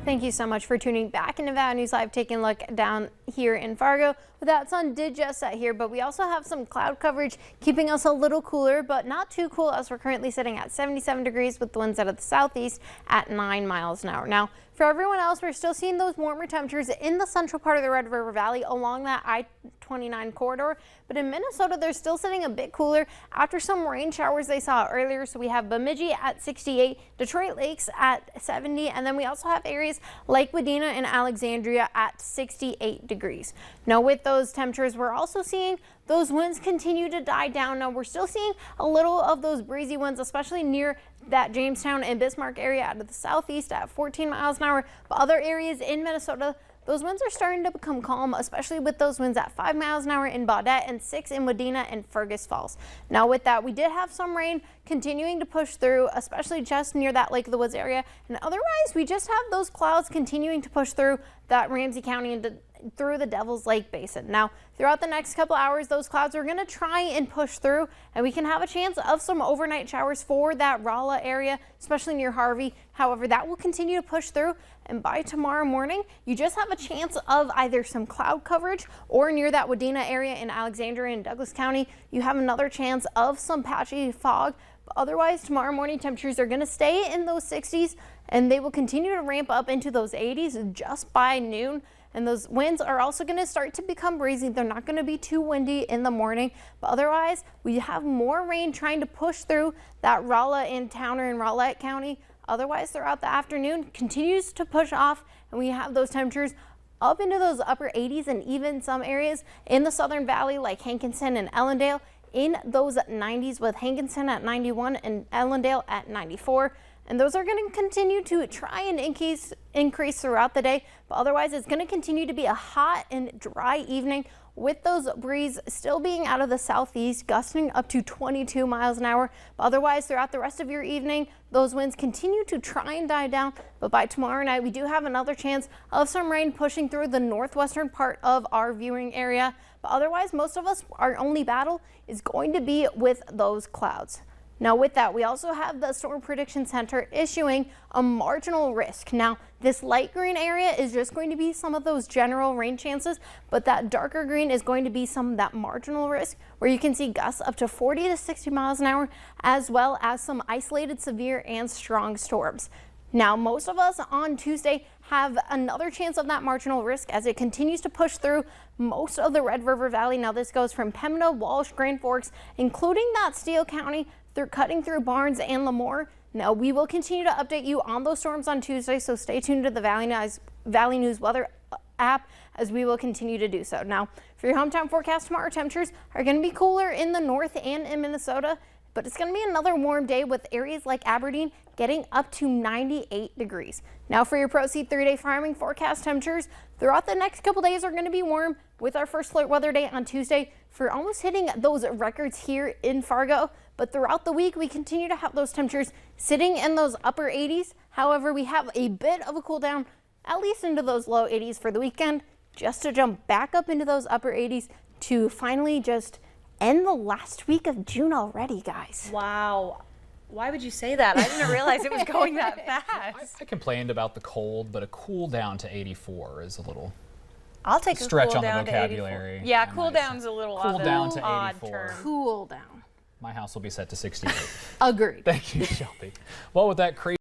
Thank you so much for tuning back into Valley News Live, taking a look down here in Fargo. Well, that sun did just set here, but we also have some cloud coverage keeping us a little cooler, but not too cool, as we're currently sitting at 77 degrees with the winds out of the southeast at 9 miles an hour. Now, for everyone else, we're still seeing those warmer temperatures in the central part of the Red River Valley along that I-29 corridor. But in Minnesota, they're still sitting a bit cooler after some rain showers they saw earlier. So we have Bemidji at 68, Detroit Lakes at 70, and then we also have areas like Wadena and Alexandria at 68 degrees. Now, with those temperatures, we're also seeing those winds continue to die down. Now, we're still seeing a little of those breezy winds, especially near that Jamestown and Bismarck area out of the southeast at 14 miles an hour. But other areas in Minnesota, those winds are starting to become calm, especially with those winds at 5 miles an hour in Baudette and 6 in Wadena and Fergus Falls. Now, with that, we did have some rain continuing to push through, especially just near that Lake of the Woods area. And otherwise, we just have those clouds continuing to push through that Ramsey County and through the Devil's Lake Basin. Now, throughout the next couple hours, those clouds are going to try and push through, and we can have a chance of some overnight showers for that Rolla area, especially near Harvey. However, that will continue to push through, and by tomorrow morning, you just have a chance of either some cloud coverage or near that Wadena area in Alexandria and Douglas County, you have another chance of some patchy fog. But otherwise, tomorrow morning temperatures are going to stay in those 60s, and they will continue to ramp up into those 80s just by noon. And those winds are also going to start to become breezy. They're not going to be too windy in the morning, but otherwise we have more rain trying to push through that Rolla and Towner and Rowlett County. Otherwise, throughout the afternoon continues to push off, and we have those temperatures up into those upper 80s, and even some areas in the Southern Valley like Hankinson and Ellendale in those 90s, with Hankinson at 91 and Ellendale at 94. And those are going to continue to try and increase throughout the day, but otherwise it's going to continue to be a hot and dry evening, with those breeze still being out of the southeast, gusting up to 22 miles an hour. But otherwise, throughout the rest of your evening, those winds continue to try and die down. But by tomorrow night, we do have another chance of some rain pushing through the northwestern part of our viewing area. But otherwise, most of us, our only battle is going to be with those clouds. Now, with that, we also have the Storm Prediction Center issuing a marginal risk. Now, this light green area is just going to be some of those general rain chances, but that darker green is going to be some of that marginal risk, where you can see gusts up to 40 to 60 miles an hour, as well as some isolated severe and strong storms. Now, most of us on Tuesday have another chance of that marginal risk as it continues to push through most of the Red River Valley. Now, this goes from Pembina, Walsh, Grand Forks, including that Steele County, they're cutting through Barnes and Lemoore. Now, we will continue to update you on those storms on Tuesday, so stay tuned to the Valley News weather app as we will continue to do so. Now, for your hometown forecast tomorrow, temperatures are going to be cooler in the north and in Minnesota, but it's going to be another warm day with areas like Aberdeen getting up to 98 degrees. Now, for your Proseed 3-day farming forecast, temperatures throughout the next couple days are going to be warm, with our first alert weather day on Tuesday for almost hitting those records here in Fargo. But throughout the week, we continue to have those temperatures sitting in those upper 80s. However, we have a bit of a cool down, at least into those low 80s for the weekend, just to jump back up into those upper 80s to finally just end the last week of June already, guys. Wow. Why would you say that? I didn't realize it was going that fast. I complained about the cold, but a cool down to 84 is a little I'll take stretch a cool on the down vocabulary. To 84. Yeah, cool down's a little cool down to odd 84. term. Cool down. My house will be set to 68. Agreed. Thank you, Shelby. Well, with that crazy